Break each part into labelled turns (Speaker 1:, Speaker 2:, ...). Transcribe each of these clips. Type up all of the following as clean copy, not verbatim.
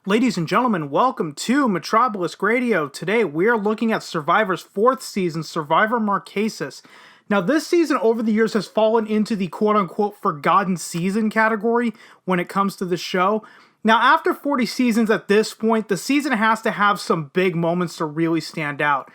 Speaker 1: Ladies and gentlemen, welcome to MetrObelisk Radio. Today we are looking at Survivor's 4th season, Survivor Marquesas. Now this season over the years has fallen into the quote-unquote forgotten season category when it comes to the show. Now after 40 seasons at this point, the season has to have some big moments to really stand out.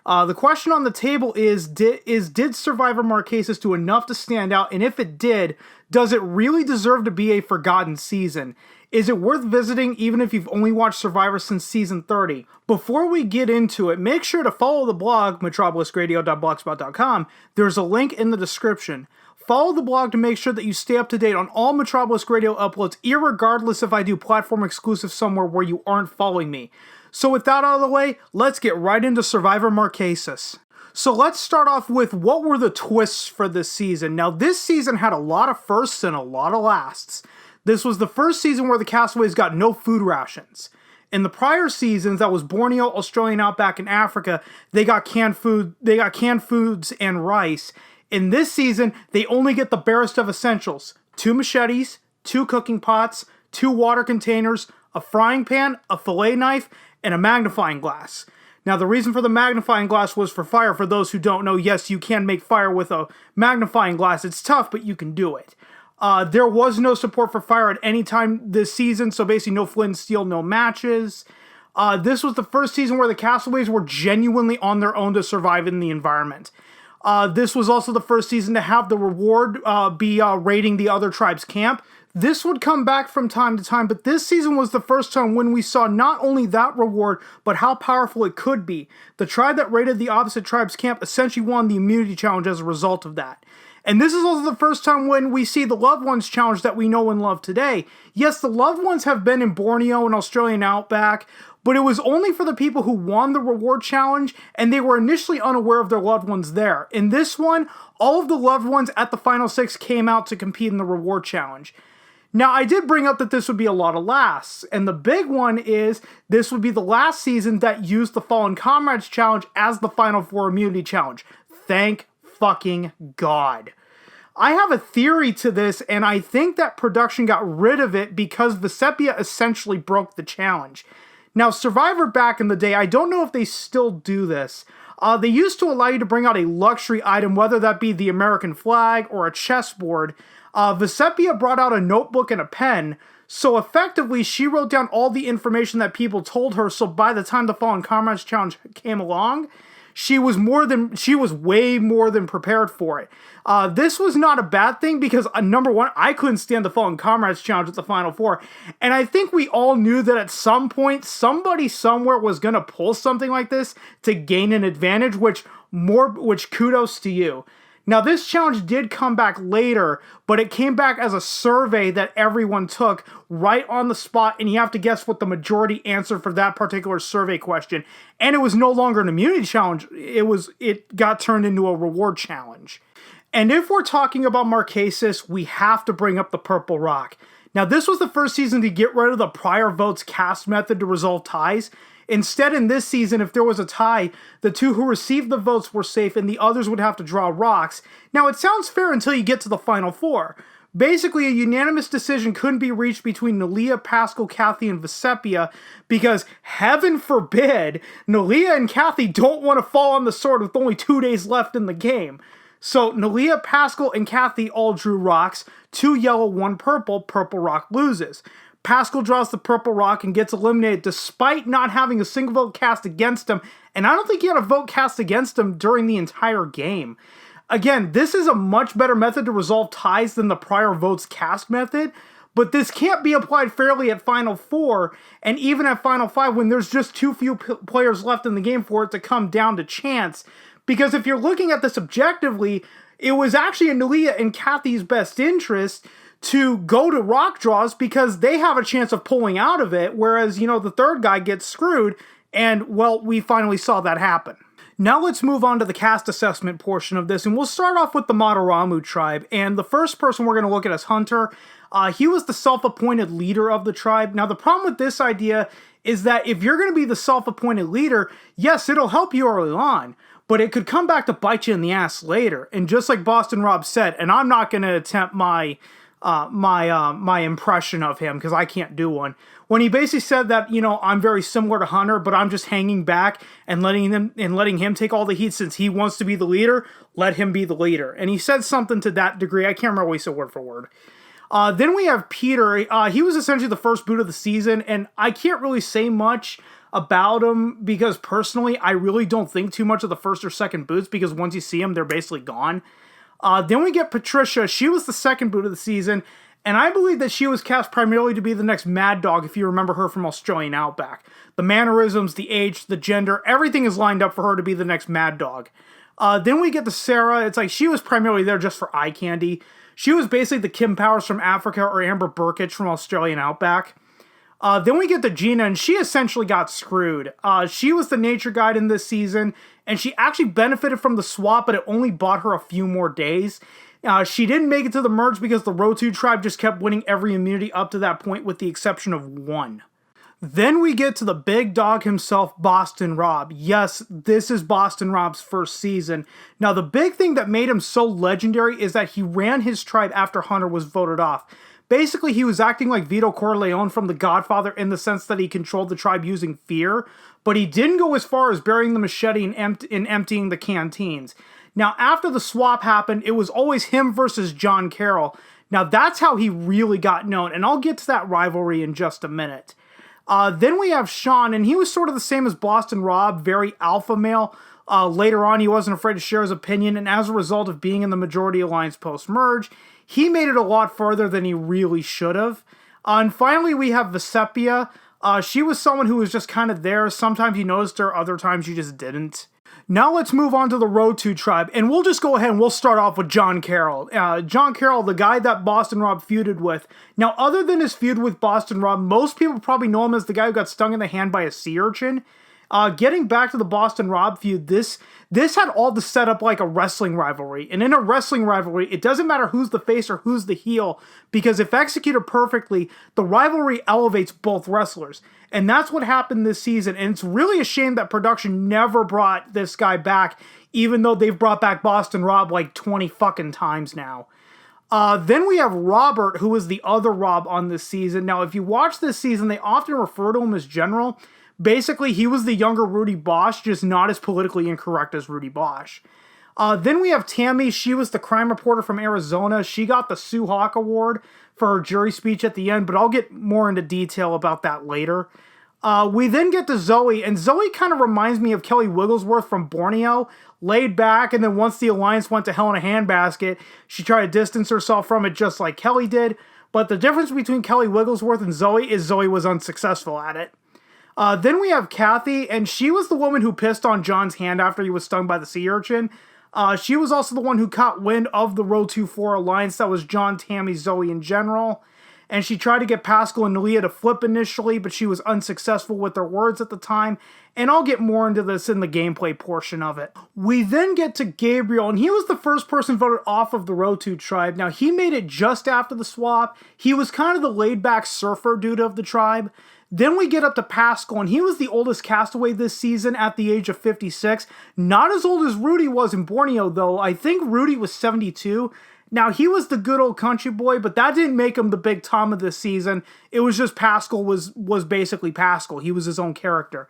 Speaker 1: The question on the table is did Survivor Marquesas do enough to stand out? And if it did, does it really deserve to be a forgotten season? Is it worth visiting even if you've only watched Survivor since season 30? Before we get into it, make sure to follow the blog, MetrObeliskradio.blogspot.com. There's a link in the description. Follow the blog to make sure that you stay up to date on all MetrObelisk Radio uploads, irregardless if I do platform exclusive somewhere where you aren't following me. So with that out of the way, let's get right into Survivor Marquesas. So let's start off with what were the twists for this season. Now this season had a lot of firsts and a lot of lasts. This was the first season where the castaways got no food rations. In the prior seasons, that was Borneo, Australian Outback, and Africa, they got canned foods and rice. In this season, they only get the barest of essentials: 2 machetes, 2 cooking pots, 2 water containers, a frying pan, a fillet knife, and a magnifying glass. Now, the reason for the magnifying glass was for fire. For those who don't know, yes, you can make fire with a magnifying glass. It's tough, but you can do it. There was no support for fire at any time this season, so basically no flint and steel, no matches. This was the first season where the castaways were genuinely on their own to survive in the environment. This was also the first season to have the reward be raiding the other tribe's camp. This would come back from time to time, but this season was the first time when we saw not only that reward, but how powerful it could be. The tribe that raided the opposite tribe's camp essentially won the immunity challenge as a result of that. And this is also the first time when we see the Loved Ones challenge that we know and love today. Yes, the Loved Ones have been in Borneo and Australian Outback, but it was only for the people who won the reward challenge, and they were initially unaware of their loved ones there. In this one, all of the loved ones at the final 6 came out to compete in the reward challenge. Now, I did bring up that this would be a lot of lasts, and the big one is this would be the last season that used the Fallen Comrades challenge as the Final 4 immunity challenge. Thank fucking God. I have a theory to this, and I think that production got rid of it because Vesepia essentially broke the challenge. Now, Survivor back in the day, I don't know if they still do this. They used to allow you to bring out a luxury item, whether that be the American flag or a chessboard. Vesepia brought out a notebook and a pen, so effectively she wrote down all the information that people told her, so by the time the Fallen Comrades challenge came along, she was way more than prepared for it. This was not a bad thing because, number one, I couldn't stand the Fallen Comrades challenge at the Final 4. And I think we all knew that at some point, somebody somewhere was going to pull something like this to gain an advantage, which kudos to you. Now, this challenge did come back later, but it came back as a survey that everyone took right on the spot, and you have to guess what the majority answered for that particular survey question. And it was no longer an immunity challenge. It got turned into a reward challenge. And if we're talking about Marquesas, we have to bring up the Purple Rock. Now, this was the first season to get rid of the prior votes cast method to resolve ties. Instead, in this season, if there was a tie, the 2 who received the votes were safe and the others would have to draw rocks. Now, it sounds fair until you get to the Final 4. Basically, a unanimous decision couldn't be reached between Nalia, Pascal, Cathy, and Vesepia because, heaven forbid, Nalia and Cathy don't want to fall on the sword with only 2 days left in the game. So, Nalia, Pascal, and Cathy all drew rocks. 2 yellow, 1 purple. Purple Rock loses. Pascal draws the Purple Rock and gets eliminated despite not having a single vote cast against him, and I don't think he had a vote cast against him during the entire game. Again, this is a much better method to resolve ties than the prior votes cast method, but this can't be applied fairly at Final 4, and even at Final 5 when there's just too few players left in the game for it to come down to chance. Because if you're looking at this objectively, it was actually in Nalia and Cathy's best interest to go to rock draws because they have a chance of pulling out of it, whereas, the third guy gets screwed, and, well, we finally saw that happen. Now let's move on to the cast assessment portion of this, and we'll start off with the Mataramu tribe, and the first person we're going to look at is Hunter. He was the self-appointed leader of the tribe. Now, the problem with this idea is that if you're going to be the self-appointed leader, yes, it'll help you early on, but it could come back to bite you in the ass later, and just like Boston Rob said, and I'm not going to attempt my my impression of him, because I can't do one. When he basically said that, I'm very similar to Hunter, but I'm just hanging back and letting him take all the heat since he wants to be the leader. Let him be the leader. And he said something to that degree. I can't remember what he said word for word. Then we have Peter. He was essentially the first boot of the season, and I can't really say much about him because personally, I really don't think too much of the first or second boots, because once you see them, they're basically gone. Then we get Patricia. She was the second boot of the season, and I believe that she was cast primarily to be the next Mad Dog, if you remember her from Australian Outback. The mannerisms, the age, the gender, everything is lined up for her to be the next Mad Dog. Then we get to Sarah. It's like she was primarily there just for eye candy. She was basically the Kim Powers from Africa or Amber Burkett from Australian Outback. Then we get to Gina, and she essentially got screwed. She was the nature guide in this season, and she actually benefited from the swap, but it only bought her a few more days. She didn't make it to the merge because the Rotu tribe just kept winning every immunity up to that point with the exception of one. Then we get to the big dog himself, Boston Rob. Yes, this is Boston Rob's first season. Now, the big thing that made him so legendary is that he ran his tribe after Hunter was voted off. Basically, he was acting like Vito Corleone from The Godfather in the sense that he controlled the tribe using fear, but he didn't go as far as burying the machete and emptying the canteens. Now, after the swap happened, it was always him versus John Carroll. Now, that's how he really got known, and I'll get to that rivalry in just a minute. Then we have Sean, and he was sort of the same as Boston Rob, very alpha male. Later on, he wasn't afraid to share his opinion, and as a result of being in the Majority Alliance post-merge, he made it a lot further than he really should have. And finally, we have Vesepia. She was someone who was just kind of there. Sometimes you noticed her, other times you just didn't. Now let's move on to the Rotu tribe, and we'll just go ahead and we'll start off with John Carroll. John Carroll, the guy that Boston Rob feuded with. Now, other than his feud with Boston Rob, most people probably know him as the guy who got stung in the hand by a sea urchin. Getting back to the Boston Rob feud, this had all the setup like a wrestling rivalry. And in a wrestling rivalry, it doesn't matter who's the face or who's the heel, because if executed perfectly, the rivalry elevates both wrestlers. And that's what happened this season. And it's really a shame that production never brought this guy back, even though they've brought back Boston Rob like 20 fucking times now. Then we have Robert, who is the other Rob on this season. Now, if you watch this season, they often refer to him as General. Basically, he was the younger Rudy Bosch, just not as politically incorrect as Rudy Bosch. Then we have Tammy. She was the crime reporter from Arizona. She got the Sue Hawk Award for her jury speech at the end, but I'll get more into detail about that later. We then get to Zoey, and Zoey kind of reminds me of Kelly Wigglesworth from Borneo, laid back, and then once the Alliance went to hell in a handbasket, she tried to distance herself from it just like Kelly did, but the difference between Kelly Wigglesworth and Zoey is Zoey was unsuccessful at it. Then we have Cathy, and she was the woman who pissed on John's hand after he was stung by the sea urchin. She was also the one who caught wind of the Rotu 4 alliance that was John, Tammy, Zoey in general. And she tried to get Pascal and Nalia to flip initially, but she was unsuccessful with their words at the time. And I'll get more into this in the gameplay portion of it. We then get to Gabriel, and he was the first person voted off of the Rotu tribe. Now, he made it just after the swap. He was kind of the laid-back surfer dude of the tribe. Then we get up to Pascal, and he was the oldest castaway this season at the age of 56. Not as old as Rudy was in Borneo, though. I think Rudy was 72. Now, he was the good old country boy, but that didn't make him the big Tom of this season. It was just Pascal was basically Pascal. He was his own character.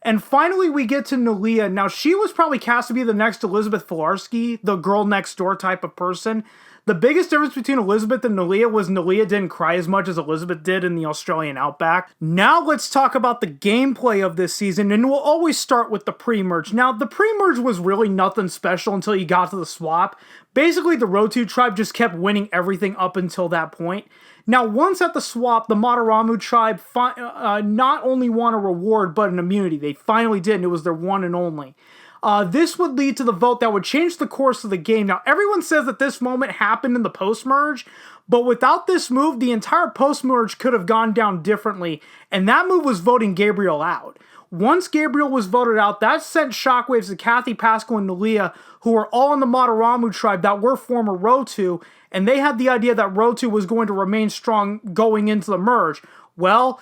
Speaker 1: And finally, we get to Nalia. Now, she was probably cast to be the next Elizabeth Filarski, the girl next door type of person. The biggest difference between Elizabeth and Nalia was Nalia didn't cry as much as Elizabeth did in the Australian Outback. Now let's talk about the gameplay of this season, and we'll always start with the pre-merge. Now, the pre-merge was really nothing special until you got to the swap. Basically, the Rotu tribe just kept winning everything up until that point. Now, once at the swap, the Mataramu tribe not only won a reward, but an immunity. They finally did, and it was their one and only. This would lead to the vote that would change the course of the game. Now, everyone says that this moment happened in the post-merge, but without this move, the entire post-merge could have gone down differently, and that move was voting Gabriel out. Once Gabriel was voted out, that sent shockwaves to Cathy, Pascal, and Nalia, who were all in the Mataramu tribe that were former Rotu, and they had the idea that Rotu was going to remain strong going into the merge. Well,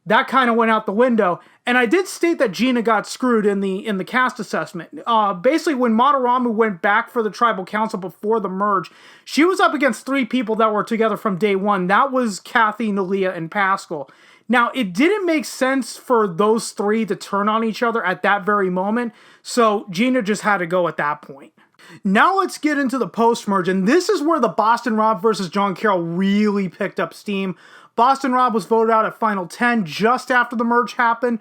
Speaker 1: that kind of went out the window. And I did state that Gina got screwed in the cast assessment. Basically, when Mataramu went back for the tribal council before the merge, she was up against 3 people that were together from day one. That was Cathy, Nalia, and Pascal. Now, it didn't make sense for those 3 to turn on each other at that very moment, so Gina just had to go at that point. Now let's get into the post-merge, and this is where the Boston Rob versus John Carroll really picked up steam. Boston Rob was voted out at Final 10 just after the merge happened,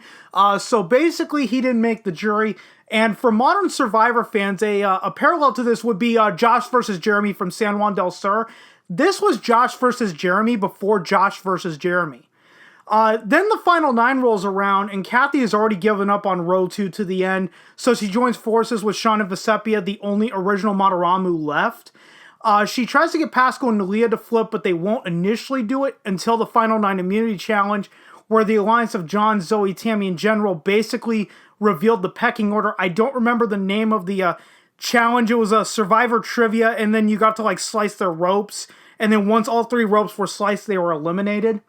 Speaker 1: so basically he didn't make the jury. And for modern Survivor fans, a parallel to this would be Josh versus Jeremy from San Juan del Sur. This was Josh versus Jeremy before Josh versus Jeremy. Then the final 9 rolls around, and Cathy has already given up on row 2 to the end, so she joins forces with Sean and Vesepia, the only original Mataramu left. She tries to get Pascal and Nalia to flip, but they won't initially do it until the final 9 immunity challenge, where the alliance of John, Zoey, Tammy, and General basically revealed the pecking order. I don't remember the name of the challenge. It was a Survivor trivia, and then you got to slice their ropes, and then once all 3 ropes were sliced, they were eliminated.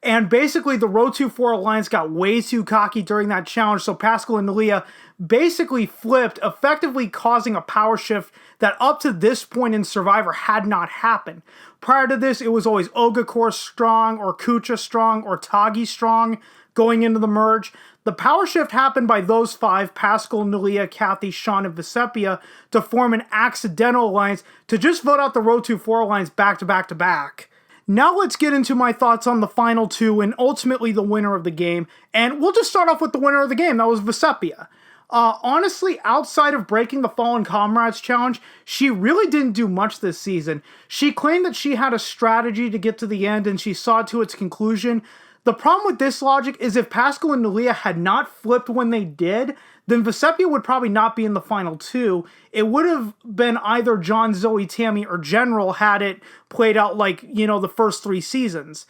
Speaker 1: And basically, the Row 2-4 Alliance got way too cocky during that challenge, so Pascal and Nalia basically flipped, effectively causing a power shift that up to this point in Survivor had not happened. Prior to this, it was always Ogakor strong, or Kucha strong, or Tagi strong going into the merge. The power shift happened by those 5, Pascal, Nalia, Cathy, Sean, and Vesepia, to form an accidental alliance to just vote out the Row 2-4 Alliance back to back to back. Now let's get into my thoughts on the final 2 and ultimately the winner of the game. And we'll just start off with the winner of the game. That was Vesepia. Honestly, outside of breaking the Fallen Comrades challenge, she really didn't do much this season. She claimed that she had a strategy to get to the end and she saw it to its conclusion. The problem with this logic is if Pascal and Nalia had not flipped when they did, then Vesepia would probably not be in the final 2. It would have been either John, Zoey, Tammy, or General had it played out the first 3 seasons.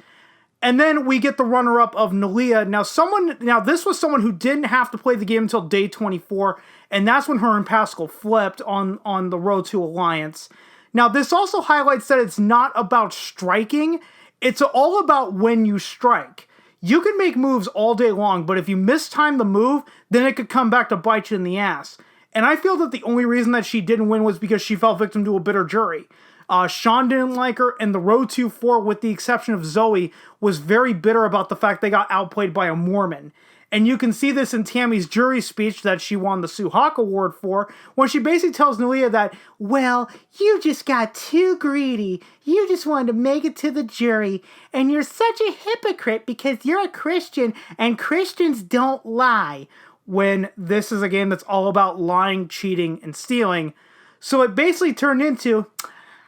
Speaker 1: And then we get the runner-up of Nalia. Now this was someone who didn't have to play the game until day 24, and that's when her and Pascal flipped on the Row 2 Alliance. Now this also highlights that it's not about striking, it's all about when you strike. You can make moves all day long, but if you mistime the move, then it could come back to bite you in the ass. And I feel that the only reason that she didn't win was because she fell victim to a bitter jury. Sean didn't like her, and the Row 2-4, with the exception of Zoey, was very bitter about the fact they got outplayed by a Mormon. And you can see this in Tammy's jury speech that she won the Suhawk Award for, when she basically tells Nalia that, well, you just got too greedy. You just wanted to make it to the jury. And you're such a hypocrite because you're a Christian and Christians don't lie. When this is a game that's all about lying, cheating, and stealing. So it basically turned into,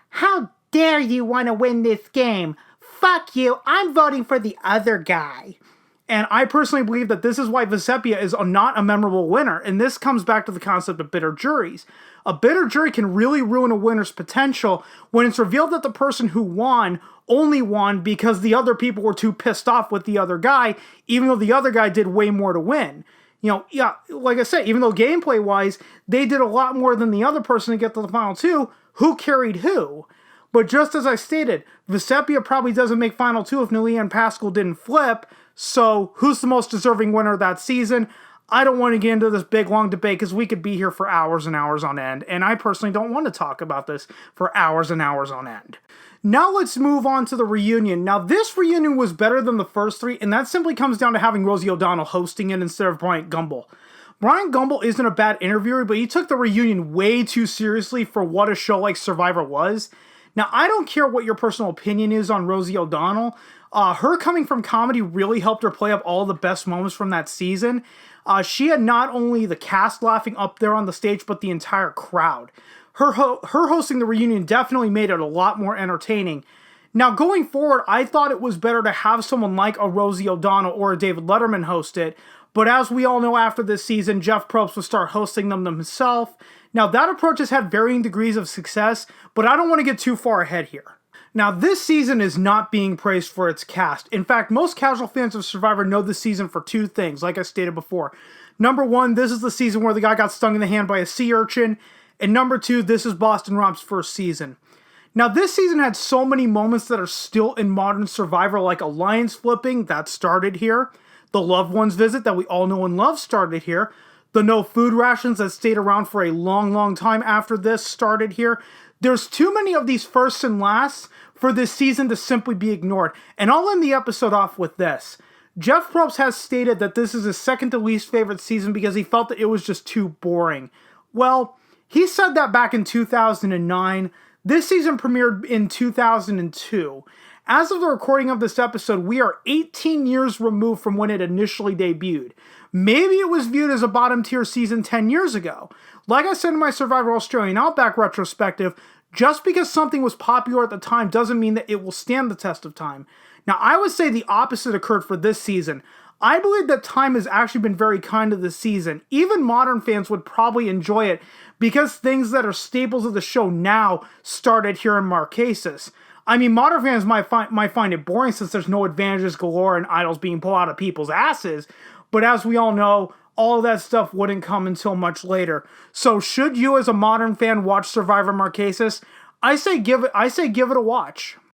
Speaker 1: how dare you want to win this game? Fuck you, I'm voting for the other guy. And I personally believe that this is why Vesepia is not a memorable winner, and this comes back to the concept of bitter juries. A bitter jury can really ruin a winner's potential when it's revealed that the person who won only won because the other people were too pissed off with the other guy, even though the other guy did way more to win. Like I said, even though gameplay-wise, they did a lot more than the other person to get to the final 2, who carried who? But just as I stated, Vesepia probably doesn't make final 2 if Nalia and Pascal didn't flip, so who's the most deserving winner that season? I don't want to get into this big long debate because we could be here for hours and hours on end, and I personally don't want to talk about this for hours and hours on end. Now let's move on to the reunion. Now this reunion was better than the first 3, and that simply comes down to having Rosie O'Donnell hosting it instead of Bryant Gumbel. Bryant Gumbel isn't a bad interviewer, but he took the reunion way too seriously for what a show like Survivor was. Now, I don't care what your personal opinion is on Rosie O'Donnell. Her coming from comedy really helped her play up all the best moments from that season. She had not only the cast laughing up there on the stage, but the entire crowd. Her hosting the reunion definitely made it a lot more entertaining. Now, going forward, I thought it was better to have someone like a Rosie O'Donnell or a David Letterman host it, but as we all know after this season, Jeff Probst would start hosting them himself. Now, that approach has had varying degrees of success, but I don't want to get too far ahead here. Now, this season is not being praised for its cast. In fact, most casual fans of Survivor know this season for 2 things, like I stated before. Number 1, this is the season where the guy got stung in the hand by a sea urchin, and number 2, this is Boston Rob's first season. Now, this season had so many moments that are still in modern Survivor, like alliance flipping, that started here. The loved ones visit that we all know and love started here. The no food rations that stayed around for a long, long time after this started here. There's too many of these firsts and lasts for this season to simply be ignored. And I'll end the episode off with this. Jeff Probst has stated that this is his second to least favorite season because he felt that it was just too boring. Well, he said that back in 2009. This season premiered in 2002. As of the recording of this episode, we are 18 years removed from when it initially debuted. Maybe it was viewed as a bottom tier season 10 years ago. Like I said in my Survivor Australian Outback retrospective, just because something was popular at the time doesn't mean that it will stand the test of time. Now, I would say the opposite occurred for this season. I believe that time has actually been very kind to this season. Even modern fans would probably enjoy it because things that are staples of the show now started here in Marquesas. I mean, modern fans might find it boring since there's no advantages galore and idols being pulled out of people's asses, but as we all know, all of that stuff wouldn't come until much later. So should you as a modern fan watch Survivor Marquesas? I say give it a watch.